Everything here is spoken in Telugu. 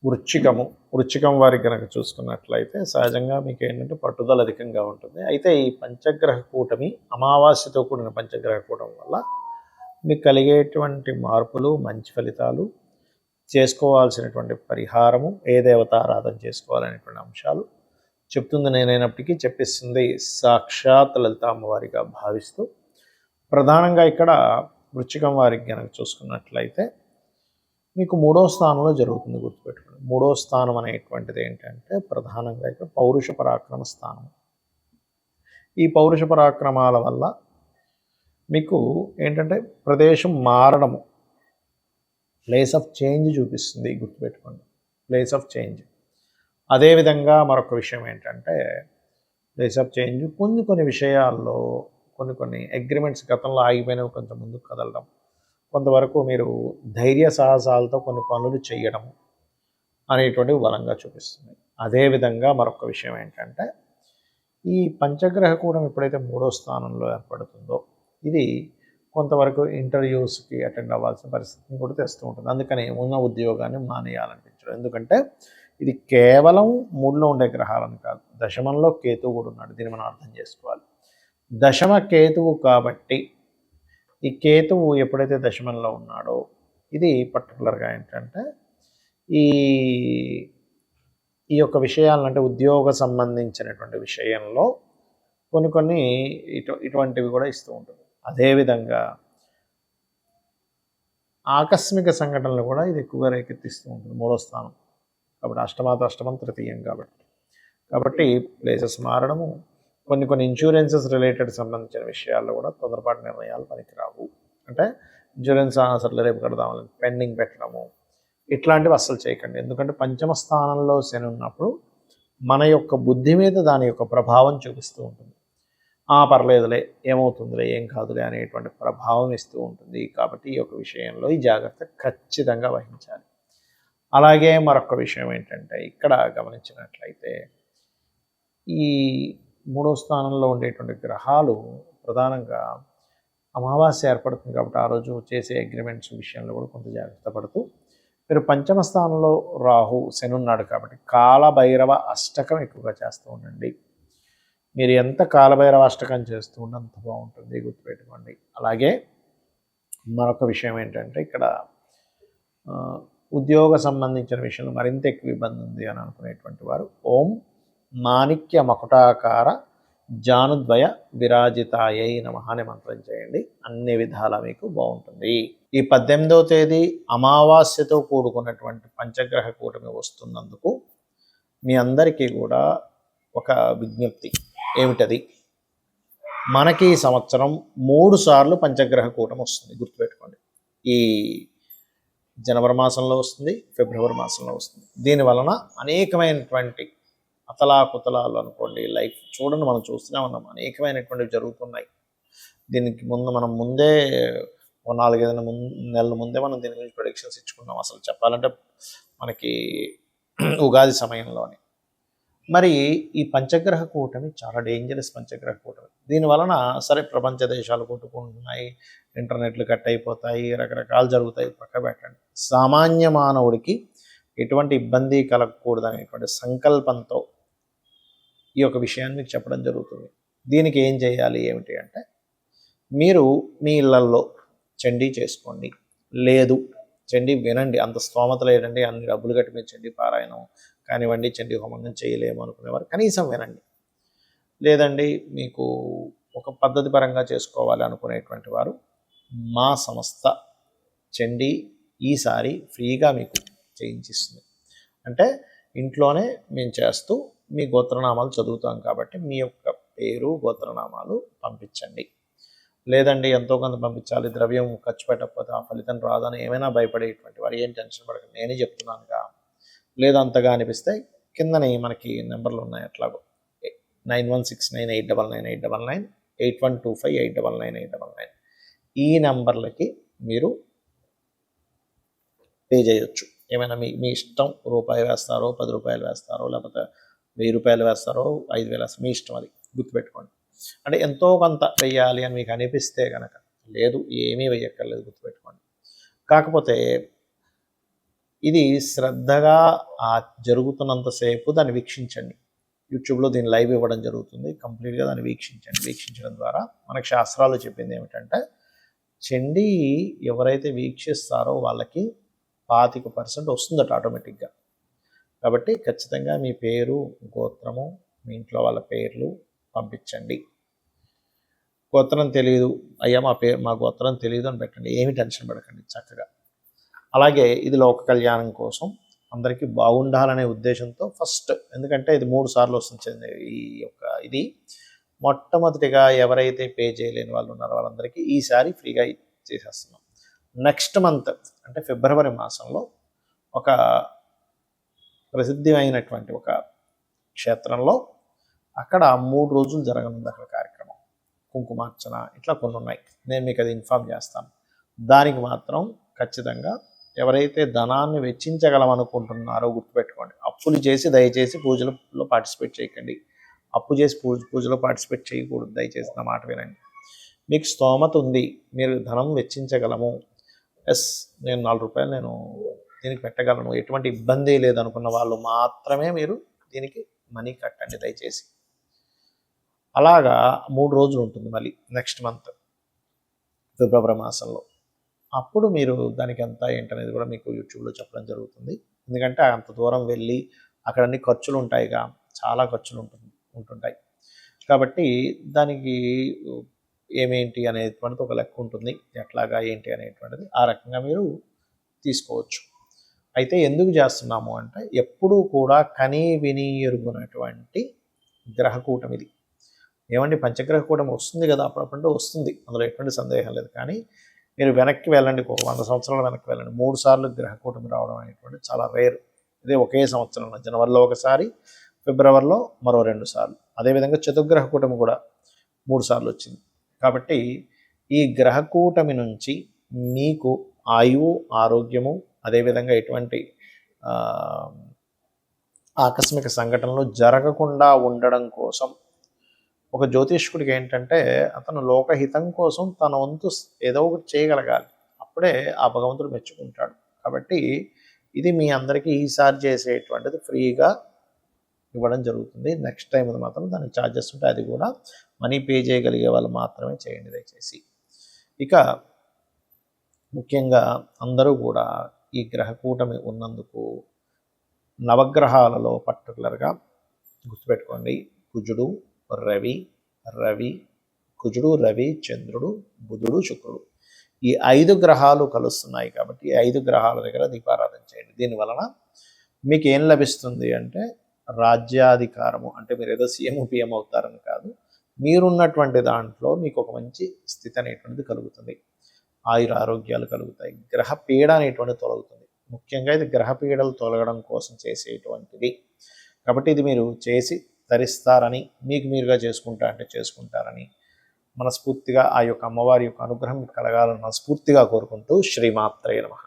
వృశ్చికం వారికి కనుక చూసుకున్నట్లయితే సహజంగా మీకు ఏంటంటే పట్టుదల అధికంగా ఉంటుంది. అయితే ఈ పంచగ్రహ కూటమి అమావాస్యతో కూడిన పంచగ్రహ కూటమి వల్ల మీకు కలిగేటువంటి మార్పులు, మంచి ఫలితాలు, చేసుకోవాల్సినటువంటి పరిహారము, ఏ దేవత ఆరాధన చేసుకోవాలనేటువంటి అంశాలు చెప్తుంది నేనైనప్పటికీ చెప్పిస్తుంది సాక్షాత్ లలిత అమ్మవారిగా భావిస్తూ, ప్రధానంగా ఇక్కడ వృశ్చికం వారికి కనుక చూసుకున్నట్లయితే మీకు 3వ స్థానంలో జరుగుతుంది. గుర్తుపెట్టుకోండి, 3వ స్థానం అనేటువంటిది ఏంటంటే ప్రధానంగా ఇక్కడ పౌరుష పరాక్రమ స్థానం. ఈ పౌరుష పరాక్రమాల వల్ల మీకు ఏంటంటే ప్రదేశం మారడము, ప్లేస్ ఆఫ్ చేంజ్ చూపిస్తుంది. గుర్తుపెట్టుకోండి, ప్లేస్ ఆఫ్ చేంజ్. అదేవిధంగా మరొక విషయం ఏంటంటే ప్లేస్ ఆఫ్ చేంజ్ కొన్ని విషయాల్లో కొన్ని అగ్రిమెంట్స్ గతంలో ఆగిపోయినవి కొంచెం ముందుకు కదలడం, కొంతవరకు మీరు ధైర్య సాహసాలతో కొన్ని పనులు చేయడం అనేటువంటివి బలంగా చూపిస్తుంది. అదేవిధంగా మరొక విషయం ఏంటంటే ఈ పంచగ్రహ కూటమి ఎప్పుడైతే 3వ స్థానంలో ఏర్పడుతుందో ఇది కొంతవరకు ఇంటర్వ్యూస్కి అటెండ్ అవ్వాల్సిన పరిస్థితిని కూడా తెస్తూ ఉంటుంది. అందుకని ఉన్న ఉద్యోగాన్ని మానేయాలనిపించడం. ఎందుకంటే ఇది కేవలం 3లో ఉండే గ్రహాలను కాదు, దశమంలో కేతువు కూడా ఉన్నాడు. దీన్ని మనం అర్థం చేసుకోవాలి. దశమ కేతువు కాబట్టి ఈ కేతువు ఎప్పుడైతే దశమంలో ఉన్నాడో ఇది పర్టికులర్గా ఏంటంటే ఈ యొక్క విషయాలను, అంటే ఉద్యోగ సంబంధించినటువంటి విషయంలో కొన్ని ఇటువంటివి కూడా ఇస్తూ ఉంటుంది. అదేవిధంగా ఆకస్మిక సంఘటనలు కూడా ఇది ఎక్కువగా రేకెత్తిస్తూ ఉంటుంది 3వ స్థానం కాబట్టి. అష్టమం తృతీయం కాబట్టి ప్లేసెస్ మారడము, కొన్ని ఇన్సూరెన్సెస్ రిలేటెడ్ సంబంధించిన విషయాల్లో కూడా తొందరపాటు నిర్ణయాలు పనికిరావు. అంటే ఇన్సూరెన్స్ అసలు రేపు కడదామని పెండింగ్ పెట్టడము, ఇట్లాంటివి అస్సలు చేయకండి. ఎందుకంటే పంచమ స్థానంలో శని ఉన్నప్పుడు మన యొక్క బుద్ధి మీద దాని యొక్క ప్రభావం చూపిస్తూ ఉంటుంది. పర్లేదులే, ఏమవుతుందిలే, ఏం కాదులే అనేటువంటి ప్రభావం ఇస్తూ ఉంటుంది. కాబట్టి ఈ యొక్క విషయంలో ఈ జాగ్రత్త ఖచ్చితంగా వహించాలి. అలాగే మరొక విషయం ఏంటంటే ఇక్కడ గమనించినట్లయితే ఈ 3వ స్థానంలో ఉండేటువంటి గ్రహాలు ప్రధానంగా అమావాస్య ఏర్పడుతుంది కాబట్టి ఆ రోజు చేసే అగ్రిమెంట్స్ విషయంలో కూడా కొంత జాగ్రత్త పడుతూ, మీరు పంచమ స్థానంలో రాహు శని ఉన్నాడు కాబట్టి కాలభైరవ అష్టకం ఎక్కువగా చేస్తూ ఉండండి. మీరు ఎంత కాలభైరవ అష్టకం చేస్తూ ఉంటే అంత బాగుంటుంది, గుర్తుపెట్టుకోండి. అలాగే మరొక విషయం ఏంటంటే ఇక్కడ ఉద్యోగ సంబంధించిన విషయంలో మరింత ఎక్కువ ఇబ్బంది ఉంది అని అనుకునేటువంటి వారు ఓం మాణిక్య మకుటాకార జానుద్వయ విరాజితాయై నమః అనే మంత్రం చేయండి. అన్ని విధాలా మీకు బాగుంటుంది. ఈ 18వ తేదీ అమావాస్యతో కూడుకున్నటువంటి పంచగ్రహ కూటమి వస్తున్నందుకు మీ అందరికీ కూడా ఒక విజ్ఞప్తి ఏమిటది, మనకి ఈ సంవత్సరం 3 సార్లు పంచగ్రహ కూటమి వస్తుంది. గుర్తుపెట్టుకోండి, ఈ జనవరి మాసంలో వస్తుంది, ఫిబ్రవరి మాసంలో వస్తుంది. దీనివలన అనేకమైనటువంటి అతలాకుతలాలు అనుకోండి, లైఫ్ చూడండి, మనం చూస్తూనే ఉన్నాం, అనేకమైనటువంటివి జరుగుతున్నాయి. దీనికి మనం ముందే 4-5 నెలల ముందే మనం దీని గురించి ప్రొడిక్షన్స్ ఇచ్చుకున్నాం. అసలు చెప్పాలంటే మనకి ఉగాది సమయంలోనే. మరి ఈ పంచగ్రహ కూటమి చాలా డేంజరస్ పంచగ్రహ కూటమి. దీనివలన సరే ప్రపంచ దేశాలు కొట్టుకుంటున్నాయి, ఇంటర్నెట్లు కట్ అయిపోతాయి, రకరకాలు జరుగుతాయి, పక్క పెట్టండి. సామాన్య మానవుడికి ఎటువంటి ఇబ్బంది కలగకూడదు అనేటువంటి సంకల్పంతో ఈ యొక్క విషయాన్ని మీకు చెప్పడం జరుగుతుంది. దీనికి ఏం చేయాలి ఏమిటి అంటే మీరు మీ ఇళ్లల్లో చండీ చేసుకోండి. లేదు చండీ వినండి, అంత స్తోమత లేదండి, అన్ని డబ్బులు కట్టి మీరు చండీ పారాయణం కానివ్వండి, చండీ హోమం చేయలేము అనుకునేవారు కనీసం వినండి. లేదండి మీకు ఒక పద్ధతి పరంగా చేసుకోవాలి అనుకునేటువంటి వారు మా సంస్థ చండీ ఈసారి ఫ్రీగా మీకు చేయించిస్తుంది. అంటే ఇంట్లోనే మేము చేస్తూ మీ గోత్రనామాలు చదువుతాం కాబట్టి మీ యొక్క పేరు గోత్రనామాలు పంపించండి. లేదండి ఎంతో కొంత పంపించాలి, ద్రవ్యం ఖర్చు పెట్టకపోతే ఆ ఫలితం రాదని ఏమైనా భయపడేటువంటి వారు ఏం టెన్షన్ పడకండి, నేనే చెప్తున్నానుగా. లేదు అంతగా అనిపిస్తే కిందని మనకి నెంబర్లు ఉన్నాయి, అట్లాగో 9169899899 8125899899 ఈ నెంబర్లకి మీరు పే చేయొచ్చు. ఏమైనా మీ ఇష్టం, రూపాయి వేస్తారో, 10 రూపాయలు వేస్తారో, లేకపోతే 1000 రూపాయలు వేస్తారో, 5000 వేస్తారో, మీ ఇష్టం, అది గుర్తుపెట్టుకోండి. అంటే ఎంతో కొంత వెయ్యాలి అని మీకు అనిపిస్తే కనుక, లేదు ఏమీ వెయ్యక్కర్లేదు, గుర్తుపెట్టుకోండి. కాకపోతే ఇది శ్రద్ధగా జరుగుతున్నంతసేపు దాన్ని వీక్షించండి. యూట్యూబ్లో దీన్ని లైవ్ ఇవ్వడం జరుగుతుంది. కంప్లీట్గా దాన్ని వీక్షించండి. వీక్షించడం ద్వారా మనకు శాస్త్రాలు చెప్పింది ఏమిటంటే, చండీ ఎవరైతే వీక్షిస్తారో వాళ్ళకి 25% వస్తుందట ఆటోమేటిక్గా. కాబట్టి ఖచ్చితంగా మీ పేరు, గోత్రము, మీ ఇంట్లో వాళ్ళ పేర్లు పంపించండి. గోత్రం తెలియదు, అయ్యా మా గోత్రం తెలియదు అని పెట్టండి. ఏమి టెన్షన్ పడకండి చక్కగా. అలాగే ఇది లోక కళ్యాణం కోసం అందరికీ బాగుండాలనే ఉద్దేశంతో ఫస్ట్, ఎందుకంటే ఇది 3 సార్లు వస్తుంది ఈ యొక్క ఇది. మొట్టమొదటిగా ఎవరైతే పే చేయలేని వాళ్ళు ఉన్నారో వాళ్ళందరికీ ఈసారి ఫ్రీగా చేసేస్తున్నాం. నెక్స్ట్ మంత్ అంటే ఫిబ్రవరి మాసంలో ఒక ప్రసిద్ధి అయినటువంటి ఒక క్షేత్రంలో అక్కడ 3 రోజులు జరగనుంది అక్కడ కార్యక్రమం. కుంకుమార్చన ఇట్లా కొన్ని ఉన్నాయి. నేను మీకు అది ఇన్ఫామ్ చేస్తాను. దానికి మాత్రం ఖచ్చితంగా ఎవరైతే ధనాన్ని వెచ్చించగలమనుకుంటున్నారో గుర్తుపెట్టుకోండి. అప్పులు చేసి దయచేసి పూజలో పార్టిసిపేట్ చేయకండి. అప్పు చేసి పూజలో పార్టిసిపేట్ చేయకూడదు. దయచేసి నా మాట వినండి. మీకు స్తోమత ఉంది, మీరు ధనం వెచ్చించగలము, నేను 4 రూపాయలు నేను దీనికి పెట్టగలను, ఎటువంటి ఇబ్బంది లేదనుకున్న వాళ్ళు మాత్రమే మీరు దీనికి మనీ కట్టండి దయచేసి. అలాగా 3 రోజులు ఉంటుంది మళ్ళీ నెక్స్ట్ మంత్ ఫిబ్రవరి మాసంలో. అప్పుడు మీరు దానికి ఎంత ఏంటనేది కూడా మీకు యూట్యూబ్లో చెప్పడం జరుగుతుంది. ఎందుకంటే అంత దూరం వెళ్ళి అక్కడ అన్ని ఖర్చులు ఉంటాయిగా, చాలా ఖర్చులు ఉంటుంటాయి. కాబట్టి దానికి ఏమేంటి అనేటువంటిది ఒక లెక్క ఉంటుంది, ఎట్లాగా ఏంటి అనేటువంటిది ఆ రకంగా మీరు తీసుకోవచ్చు. అయితే ఎందుకు చేస్తున్నాము అంటే, ఎప్పుడూ కూడా కనీ విని ఎరుగునటువంటి గ్రహకూటమి ఇది. ఏమండి పంచగ్రహ కూటమి వస్తుంది కదా, అప్పుడప్పుడు వస్తుంది, అందులో ఎటువంటి సందేహం లేదు. కానీ మీరు వెనక్కి వెళ్ళండి, 100 సంవత్సరాలు వెనక్కి వెళ్ళండి, 3 సార్లు గ్రహకూటమి రావడం అనేటువంటి చాలా రేర్. ఇదే ఒకే సంవత్సరంలో జనవరిలో ఒకసారి, ఫిబ్రవరిలో మరో 2 సార్లు, అదేవిధంగా చతుర్గ్రహ కూటమి కూడా 3 సార్లు వచ్చింది. కాబట్టి ఈ గ్రహకూటమి నుంచి మీకు ఆయువు, ఆరోగ్యము, అదేవిధంగా ఎటువంటి ఆకస్మిక సంఘటనలు జరగకుండా ఉండడం కోసం ఒక జ్యోతిష్కుడికి ఏంటంటే, అతను లోకహితం కోసం తన వంతు ఏదో ఒకటి చేయగలగాలి, అప్పుడే ఆ భగవంతుడు మెచ్చుకుంటాడు. కాబట్టి ఇది మీ అందరికీ ఈసారి చేసేటువంటిది ఫ్రీగా ఇవ్వడం జరుగుతుంది. నెక్స్ట్ టైం అది మాత్రం దానికి ఛార్జెస్ ఉంటాయి, అది కూడా మనీ పే చేయగలిగే వాళ్ళు మాత్రమే చేయండి దయచేసి. ఇక ముఖ్యంగా అందరూ కూడా ఈ గ్రహకూటమి ఉన్నందుకు నవగ్రహాలలో పర్టికులర్గా గుర్తుపెట్టుకోండి, కుజుడు, రవి, చంద్రుడు, బుధుడు, శుక్రుడు, ఈ 5 గ్రహాలు కలుస్తున్నాయి. కాబట్టి ఈ 5 గ్రహాల దగ్గర దీపారాధన చేయండి. దీనివలన మీకు ఏం లభిస్తుంది అంటే, రాజ్యాధికారము, అంటే మీరు ఏదో సీఎం పిఎం అవుతారని కాదు, మీరున్నటువంటి దాంట్లో మీకు ఒక మంచి స్థితి అనేటువంటిది కలుగుతుంది, ఆయుర ఆరోగ్యాలు కలుగుతాయి, గ్రహ పీడ అనేటువంటిది తొలగుతుంది. ముఖ్యంగా ఇది గ్రహ పీడలు తొలగడం కోసం చేసేటువంటిది. కాబట్టి ఇది మీరు చేసి ధరిస్తారని, మీకు మీరుగా చేసుకుంటారని మనస్ఫూర్తిగా ఆ యొక్క అమ్మవారి యొక్క అనుగ్రహం మీకు కలగాలని మనస్ఫూర్తిగా కోరుకుంటూ శ్రీమాత్రే నమః.